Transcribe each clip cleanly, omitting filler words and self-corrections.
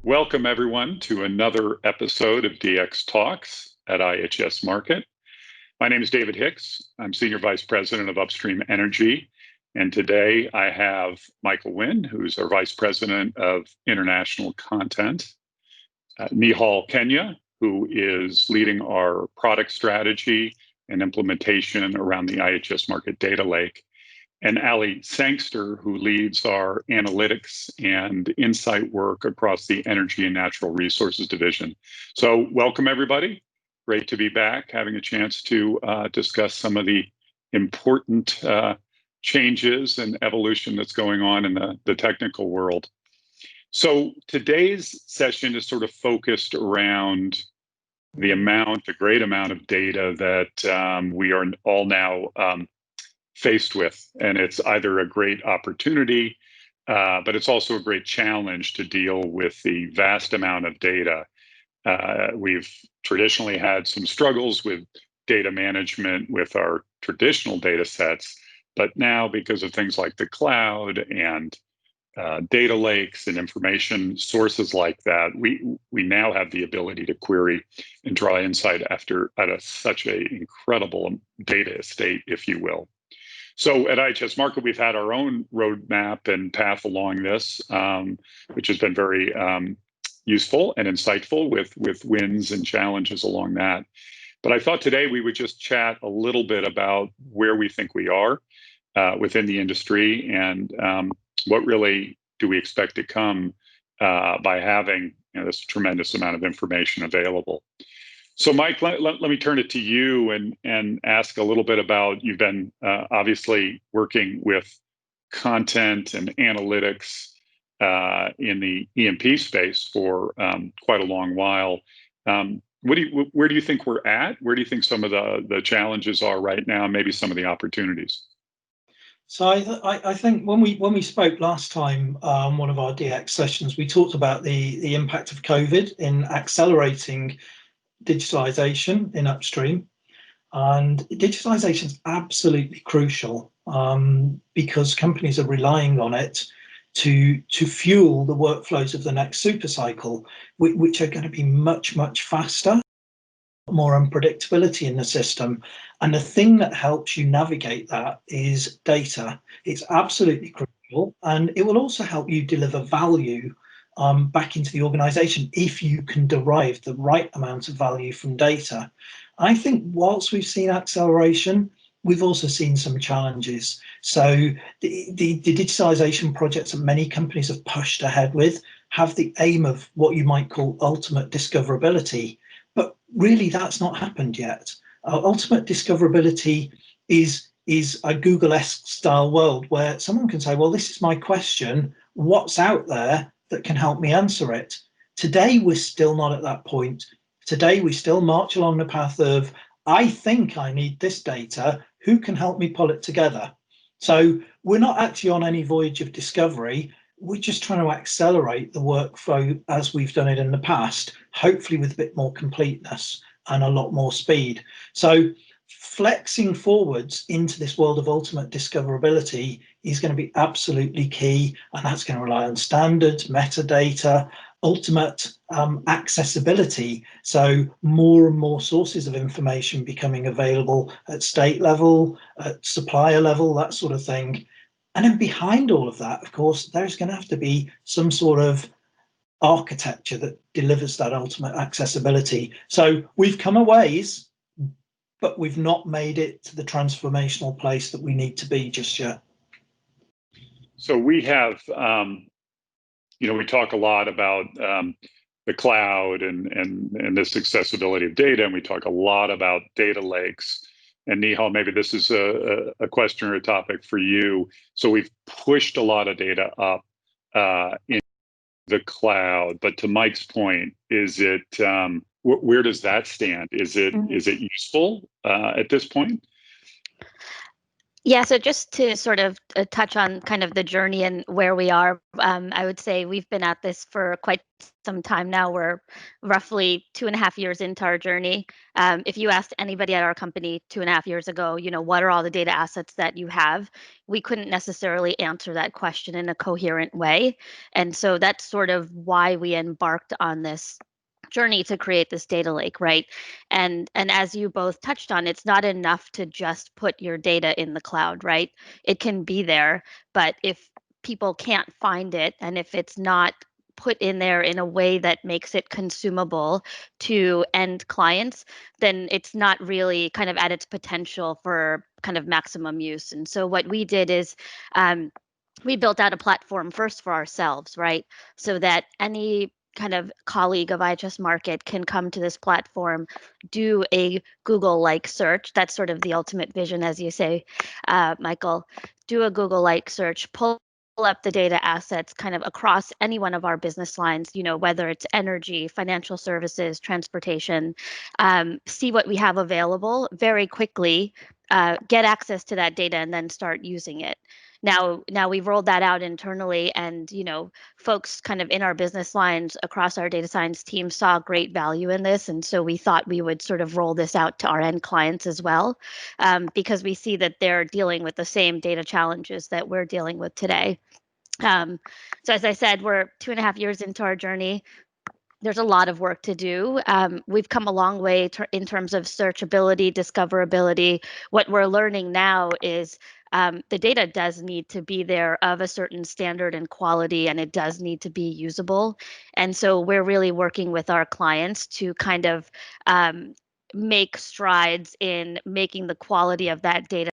Welcome everyone to another episode of DX Talks at IHS Markit. My name is David Hicks. I'm Senior Vice President of Upstream Energy. And today I have Michael Wynn, who's our Vice President of International Content, Nihal Kenya, who is leading our product strategy and implementation around the IHS Markit Data Lake, and Ali Sangster, who leads our analytics and insight work across the Energy and Natural Resources Division. So welcome, everybody. Great to be back, having a chance to discuss some of the important changes and evolution that's going on in the technical world. So today's session is sort of focused around the great amount of data that we are all now faced with, and it's either a great opportunity, but it's also a great challenge to deal with the vast amount of data. We've traditionally had some struggles with data management with our traditional data sets, but now because of things like the cloud and data lakes and information sources like that, we now have the ability to query and draw insight such an incredible data estate, if you will. So at IHS Markit, we've had our own roadmap and path along this, which has been very useful and insightful with wins and challenges along that. But I thought today we would just chat a little bit about where we think we are within the industry and what really do we expect to come by having this tremendous amount of information available. So Mike, let me turn it to you and ask a little bit about, you've been obviously working with content and analytics in the E&P space for quite a long while. Where do you think we're at? Where do you think some of the challenges are right now, maybe some of the opportunities? So I think when we spoke last time on one of our DX sessions, we talked about the impact of COVID in accelerating digitalization in upstream, and digitalization is absolutely crucial because companies are relying on it to fuel the workflows of the next super cycle, which are going to be much faster, more unpredictability in the system. And the thing that helps you navigate that is data. It's absolutely crucial, and it will also help you deliver value back into the organization if you can derive the right amount of value from data. I think whilst we've seen acceleration, we've also seen some challenges. So the digitalization projects that many companies have pushed ahead with have the aim of what you might call ultimate discoverability, but really that's not happened yet. Ultimate discoverability is a Google-esque style world where someone can say, well, this is my question, what's out there that can help me answer it? Today, we're still not at that point. Today, we still march along the path of, I think I need this data, who can help me pull it together? So we're not actually on any voyage of discovery. We're just trying to accelerate the workflow as we've done it in the past, hopefully with a bit more completeness and a lot more speed. So flexing forwards into this world of ultimate discoverability is going to be absolutely key, and that's going to rely on standards, metadata, ultimate accessibility. So more and more sources of information becoming available at state level, at supplier level, that sort of thing. And then behind all of that, of course, there's going to have to be some sort of architecture that delivers that ultimate accessibility. So we've come a ways, but we've not made it to the transformational place that we need to be just yet. So we have, we talk a lot about the cloud and this accessibility of data, and we talk a lot about data lakes. And Nihal, maybe this is a question or a topic for you. So we've pushed a lot of data up in the cloud, but to Mike's point, is it where does that stand? Is it useful at this point? Yeah, so just to sort of touch on kind of the journey and where we are, I would say we've been at this for quite some time now. We're roughly 2.5 years into our journey. If you asked anybody at our company 2.5 years ago, what are all the data assets that you have? We couldn't necessarily answer that question in a coherent way. And so that's sort of why we embarked on this journey to create this data lake, right? And as you both touched on, it's not enough to just put your data in the cloud, right? It can be there, but if people can't find it and if it's not put in there in a way that makes it consumable to end clients, then it's not really kind of at its potential for kind of maximum use. And so what we did is we built out a platform first for ourselves, right? So that any kind of colleague of IHS Markit can come to this platform, do a Google-like search. That's sort of the ultimate vision, as you say, Michael. Do a Google-like search, pull up the data assets kind of across any one of our business lines, whether it's energy, financial services, transportation, see what we have available very quickly, get access to that data, and then start using it. Now we've rolled that out internally, and folks kind of in our business lines across our data science team saw great value in this, and so we thought we would sort of roll this out to our end clients as well, because we see that they're dealing with the same data challenges that we're dealing with today. So as I said, we're 2.5 years into our journey. There's a lot of work to do. We've come a long way in terms of searchability, discoverability. What we're learning now is the data does need to be there of a certain standard and quality, and it does need to be usable. And so we're really working with our clients to kind of make strides in making the quality of that data,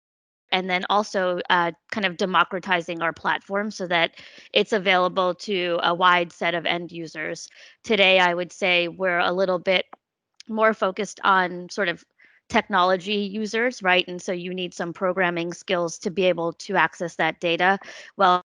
and then also kind of democratizing our platform so that it's available to a wide set of end users. Today, I would say we're a little bit more focused on sort of technology users, right? And so you need some programming skills to be able to access that data. Well,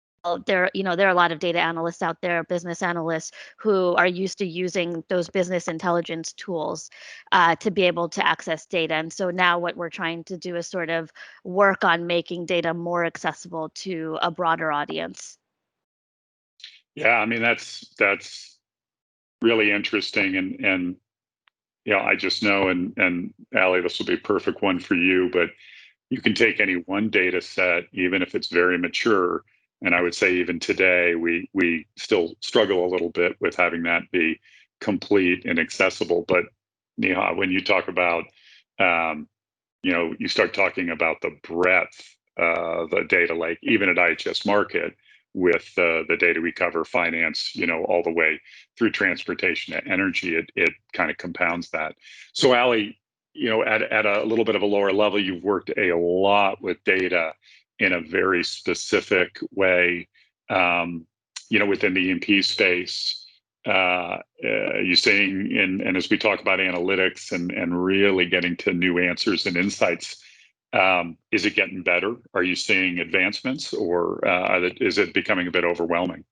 there are a lot of data analysts out there, business analysts, who are used to using those business intelligence tools to be able to access data. And so now what we're trying to do is sort of work on making data more accessible to a broader audience. Yeah, I mean that's really interesting, and I just know, and Allie, this will be a perfect one for you, but you can take any one data set, even if it's very mature, and I would say even today we still struggle a little bit with having that be complete and accessible. But when you talk about you start talking about the breadth of the data lake, even at IHS Markit, with the data we cover, finance, all the way through transportation to energy, it kind of compounds that. So, Allie, at a little bit of a lower level, you've worked a lot with data in a very specific way, within the E&P space. You saying, and as we talk about analytics and really getting to new answers and insights, is it getting better? Are you seeing advancements, or is it becoming a bit overwhelming?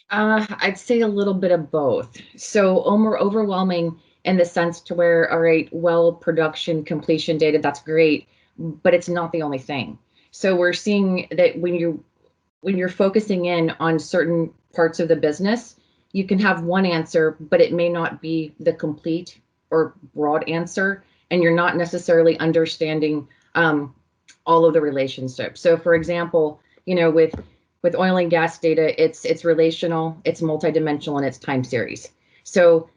I'd say a little bit of both. So more overwhelming in the sense to where, all right, well, production completion data, that's great, but it's not the only thing. So we're seeing that when you're focusing in on certain parts of the business, you can have one answer, but it may not be the complete or broad answer, and you're not necessarily understanding all of the relationships. So for example, with oil and gas data, it's relational, it's multidimensional, and it's time series. So,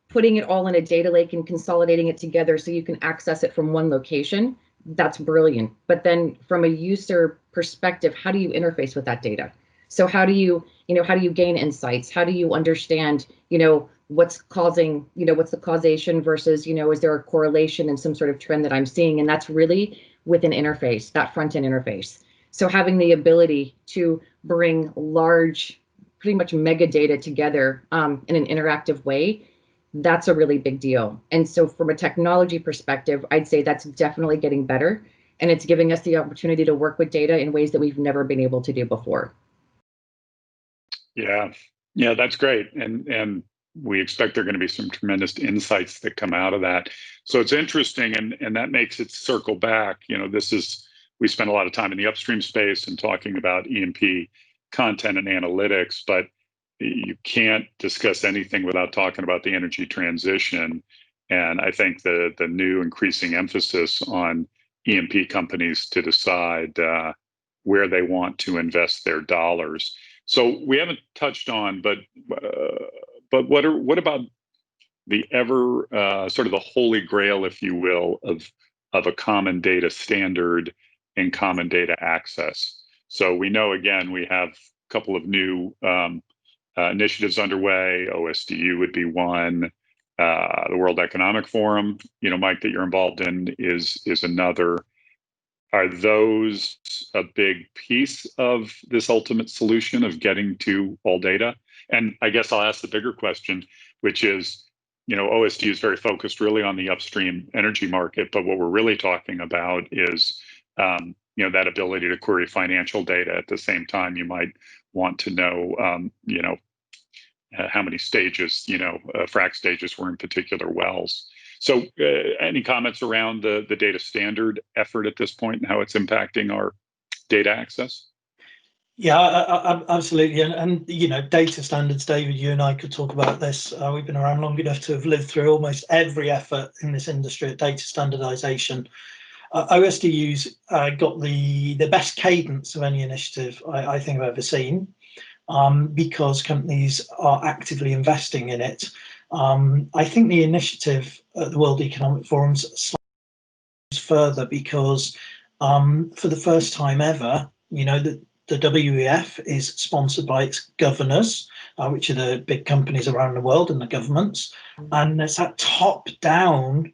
putting it all in a data lake and consolidating it together so you can access it from one location, that's brilliant. But then from a user perspective, how do you interface with that data? So how do you gain insights? How do you understand, what's causing, what's the causation versus, is there a correlation and some sort of trend that I'm seeing? And that's really with an interface, that front end interface. So having the ability to bring large, pretty much mega data together in an interactive way, that's a really big deal. And so from a technology perspective, I'd say that's definitely getting better. And it's giving us the opportunity to work with data in ways that we've never been able to do before. Yeah, that's great. And we expect there are going to be some tremendous insights that come out of that. So it's interesting, and that makes it circle back. This is we spend a lot of time in the upstream space and talking about E&P content and analytics, but you can't discuss anything without talking about the energy transition. And I think the new increasing emphasis on E&P companies to decide where they want to invest their dollars. So we haven't touched on, but what about the ever sort of the holy grail, if you will, of a common data standard and common data access? So we know, again, we have a couple of new initiatives underway. OSDU would be one. The World Economic Forum, Mike, that you're involved in is another. Are those a big piece of this ultimate solution of getting to all data? And I guess I'll ask the bigger question, which is, OSD is very focused really on the upstream energy market, but what we're really talking about is, that ability to query financial data at the same time. You might want to know, how many stages, frac stages were in particular wells. So any comments around the data standard effort at this point and how it's impacting our data access? Yeah, absolutely. And data standards, David, you and I could talk about this. We've been around long enough to have lived through almost every effort in this industry at data standardization. OSDU's got the best cadence of any initiative I think I've ever seen, because companies are actively investing in it. I think the initiative at the World Economic Forum's slightly further because for the first time ever, the WEF is sponsored by its governors, which are the big companies around the world and the governments. And there's that top-down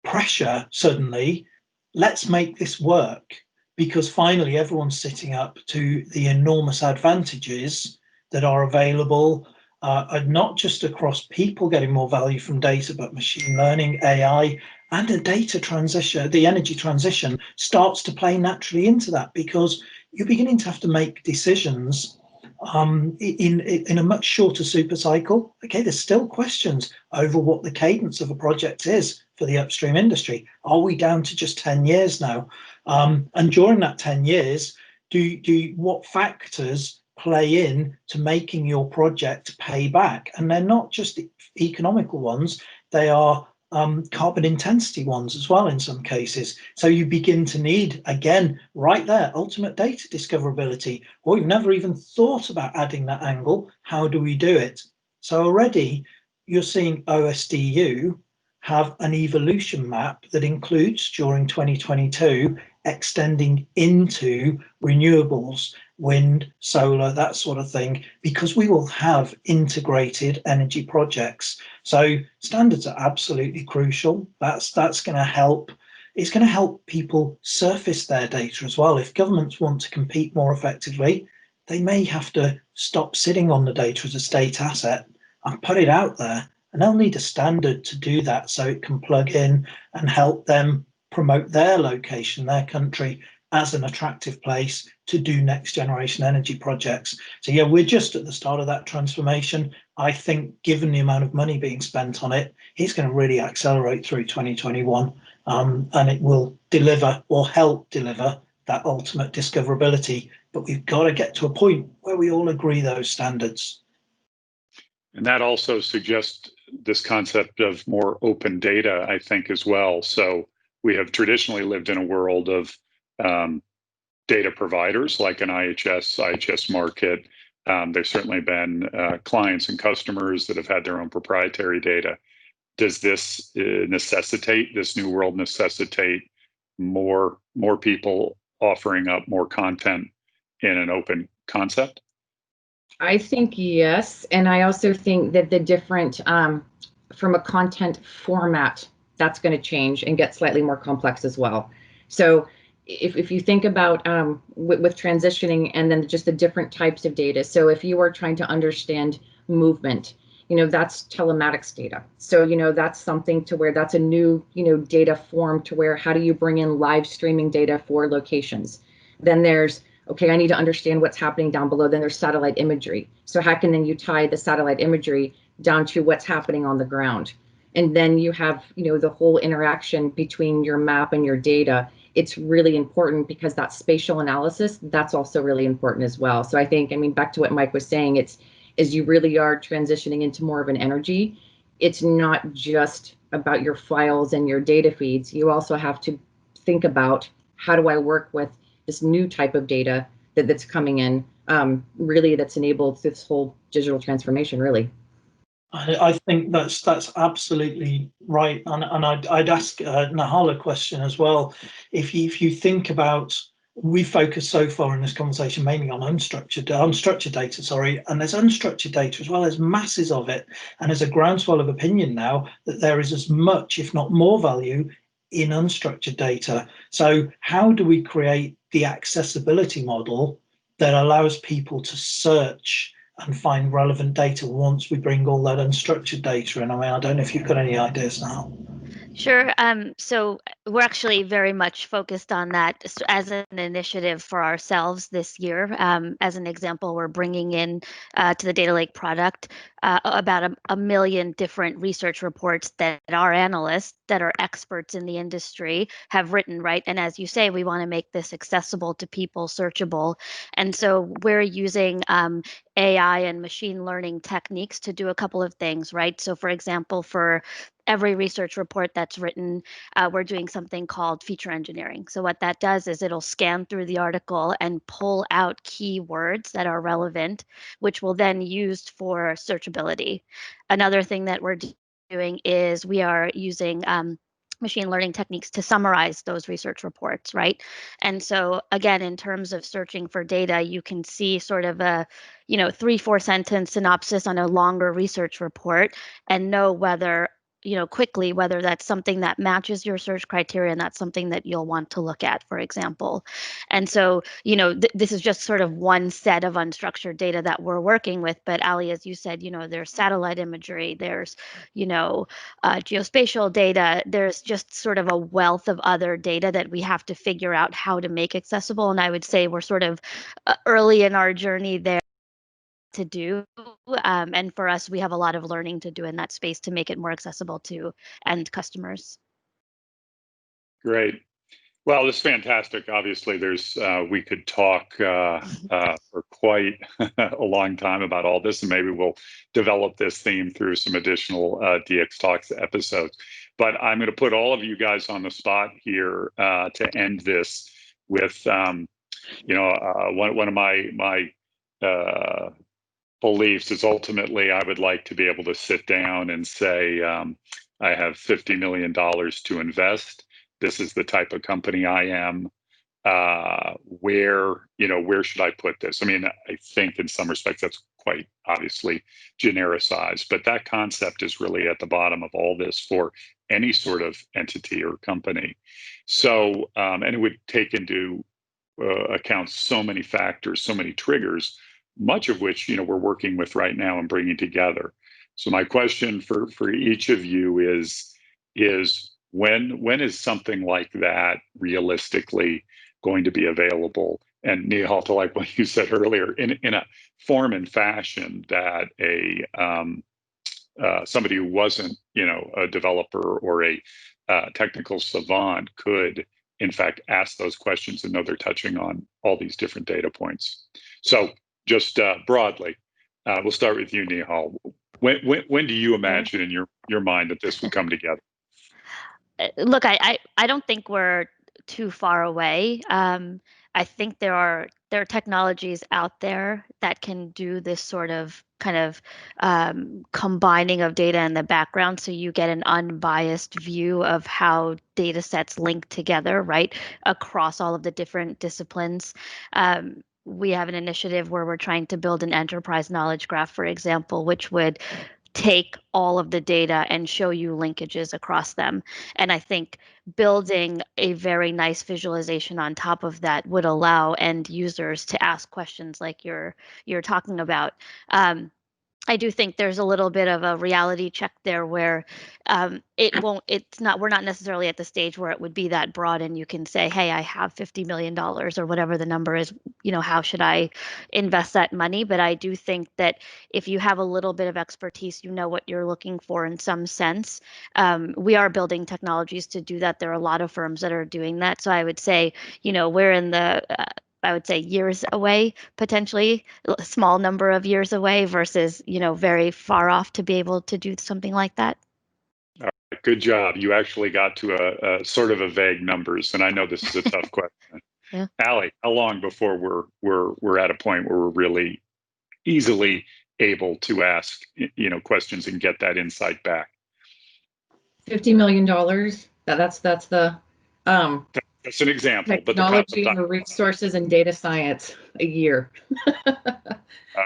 pressure suddenly, let's make this work, because finally everyone's sitting up to the enormous advantages that are available, not just across people getting more value from data, but machine learning, AI, and the data transition, the energy transition starts to play naturally into that, because you're beginning to have to make decisions in a much shorter super cycle. Okay, there's still questions over what the cadence of a project is for the upstream industry. Are we down to just 10 years now? And during that 10 years, what factors play in to making your project pay back? And they're not just the economical ones, they are carbon intensity ones as well in some cases. So you begin to need, again, right there, ultimate data discoverability. Well, we've never even thought about adding that angle. How do we do it? So already you're seeing OSDU have an evolution map that includes, during 2022, extending into renewables, wind, solar, that sort of thing, because we will have integrated energy projects. So standards are absolutely crucial. That's going to help. It's going to help people surface their data as well. If governments want to compete more effectively, they may have to stop sitting on the data as a state asset and put it out there. And they'll need a standard to do that so it can plug in and help them promote their location, their country, as an attractive place to do next generation energy projects. So yeah, we're just at the start of that transformation. I think given the amount of money being spent on it, it's going to really accelerate through 2021, and it will deliver or help deliver that ultimate discoverability. But we've got to get to a point where we all agree those standards. And that also suggests this concept of more open data, I think, as well. So we have traditionally lived in a world of data providers like an IHS Markit. There's certainly been clients and customers that have had their own proprietary data. Does this this new world necessitate more people offering up more content in an open concept? I think yes. And I also think that the different, from a content format, that's going to change and get slightly more complex as well. So if you think about with transitioning and then just the different types of data. So if you are trying to understand movement, that's telematics data. So, that's something to where that's a new, data form to where how do you bring in live streaming data for locations? Then there's, okay, I need to understand what's happening down below. Then there's satellite imagery. So how can then you tie the satellite imagery down to what's happening on the ground? And then you have, the whole interaction between your map and your data it's really important because that spatial analysis, that's also really important as well. So I think, I mean, back to what Mike was saying, it's as you really are transitioning into more of an energy, it's not just about your files and your data feeds. You also have to think about, how do I work with this new type of data that's coming in, really that's enabled this whole digital transformation, really. I think that's absolutely right, and I'd ask Nahal a question as well. If you think about, we focus so far in this conversation mainly on unstructured data, sorry, and there's unstructured data as well. There's masses of it, and there's a groundswell of opinion now that there is as much, if not more, value in unstructured data. So how do we create the accessibility model that allows people to search and find relevant data once we bring all that unstructured data in? I mean, I don't know if you've got any ideas now. Sure. So we're actually very much focused on that as an initiative for ourselves this year. As an example, we're bringing in to the Data Lake product about a million different research reports that our analysts that are experts in the industry have written, right? And as you say, we want to make this accessible to people, searchable. And so we're using AI and machine learning techniques to do a couple of things, right? So for example, for every research report that's written, we're doing something called feature engineering. So what that does is it'll scan through the article and pull out keywords that are relevant, which will then used for searchability. Another thing that we're doing is we are using machine learning techniques to summarize those research reports, right? And so again, in terms of searching for data, you can see sort of a 3-4 sentence synopsis on a longer research report and know whether quickly whether that's something that matches your search criteria and that's something that you'll want to look at, for example. And so, this is just sort of one set of unstructured data that we're working with. But Ali, as you said, there's satellite imagery, there's, geospatial data, there's just sort of a wealth of other data that we have to figure out how to make accessible. And I would say we're sort of early in our journey there to do. And for us, we have a lot of learning to do in that space to make it more accessible to end customers. Great. Well, this is fantastic. Obviously, we could talk for quite a long time about all this, and maybe we'll develop this theme through some additional DX Talks episodes. But I'm going to put all of you guys on the spot here to end this with, one of my beliefs is ultimately I would like to be able to sit down and say, I have $50 million to invest. This is the type of company I am. Where should I put this? I mean, I think in some respects that's quite obviously genericized, but that concept is really at the bottom of all this for any sort of entity or company. So, and it would take into account so many factors, so many triggers, much of which we're working with right now and bringing together. So my question for each of you is when is something like that realistically going to be available? And Nihal, to like what you said earlier, in a form and fashion that somebody who wasn't a developer or a technical savant could in fact ask those questions and know they're touching on all these different data points. So just broadly, we'll start with you, Nihal. When do you imagine in your mind that this would come together? Look, I don't think we're too far away. I think there are technologies out there that can do this sort of kind of combining of data in the background, so you get an unbiased view of how data sets link together, right, across all of the different disciplines. We have an initiative where we're trying to build an enterprise knowledge graph, for example, which would take all of the data and show you linkages across them. And I think building a very nice visualization on top of that would allow end users to ask questions like you're talking about. I do think there's a little bit of a reality check there where we're not necessarily at the stage where it would be that broad and you can say, hey, I have $50 million or whatever the number is how should I invest that money? But I do think that if you have a little bit of expertise, you know what you're looking for in some sense. We are building technologies to do that. There are a lot of firms that are doing that. So I would say, we're in the I would say years away, potentially a small number of years away versus, very far off to be able to do something like that. All right, good job. You actually got to a sort of a vague numbers, and I know this is a tough question. Yeah. Allie, how long before we're at a point where we're really easily able to ask questions and get that insight back? $50 million. That's the That's an example, technology, the resources, and data science a year. All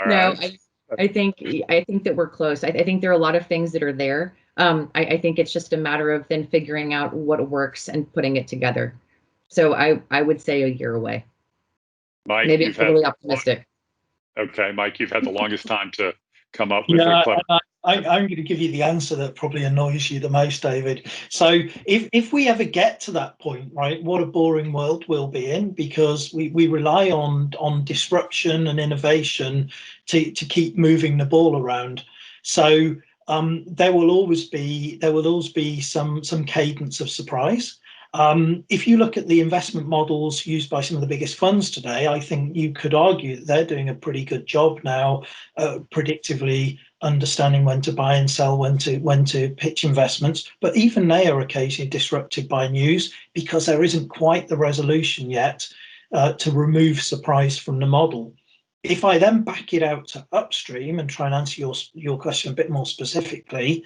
No, right. I think that we're close. I think there are a lot of things that are there. I think it's just a matter of then figuring out what works and putting it together. So I would say a year away. Mike, maybe it's really optimistic. Okay, Mike, you've had the longest time to come up with Yeah, a clever. I'm going to give you the answer that probably annoys you the most, David. So if we ever get to that point, right, what a boring world we'll be in, because we rely on disruption and innovation to keep moving the ball around. So there will always be some cadence of surprise. If you look at the investment models used by some of the biggest funds today, I think you could argue that they're doing a pretty good job now, predictively understanding when to buy and sell, when to pitch investments. But even they are occasionally disrupted by news because there isn't quite the resolution yet to remove surprise from the model. If I then back it out to upstream and try and answer your question a bit more specifically,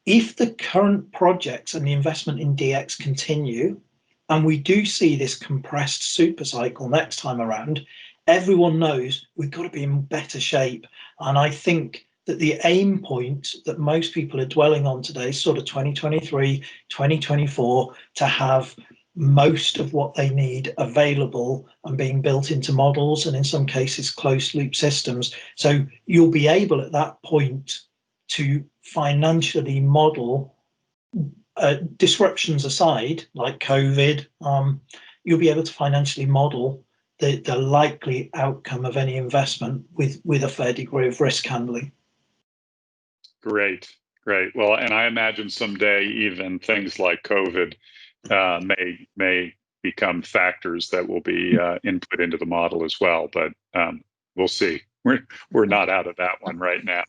if the current projects and the investment in DX continue, and we do see this compressed super cycle next time around, everyone knows we've got to be in better shape. And I think that the aim point that most people are dwelling on today, sort of 2023, 2024, to have most of what they need available and being built into models, and in some cases closed loop systems. So you'll be able at that point to financially model, disruptions aside, like COVID, you'll be able to financially model the likely outcome of any investment with a fair degree of risk handling. Great. Well, and I imagine someday even things like COVID may become factors that will be input into the model as well. But we'll see. We're not out of that one right now.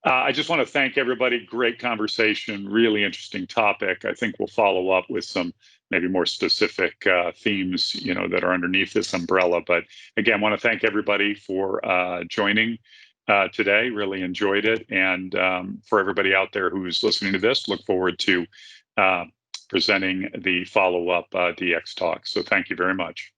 I just want to thank everybody. Great conversation, really interesting topic. I think we'll follow up with some maybe more specific themes, that are underneath this umbrella. But again, I want to thank everybody for joining today. Really enjoyed it. And for everybody out there who's listening to this, look forward to presenting the follow-up DX talk. So thank you very much.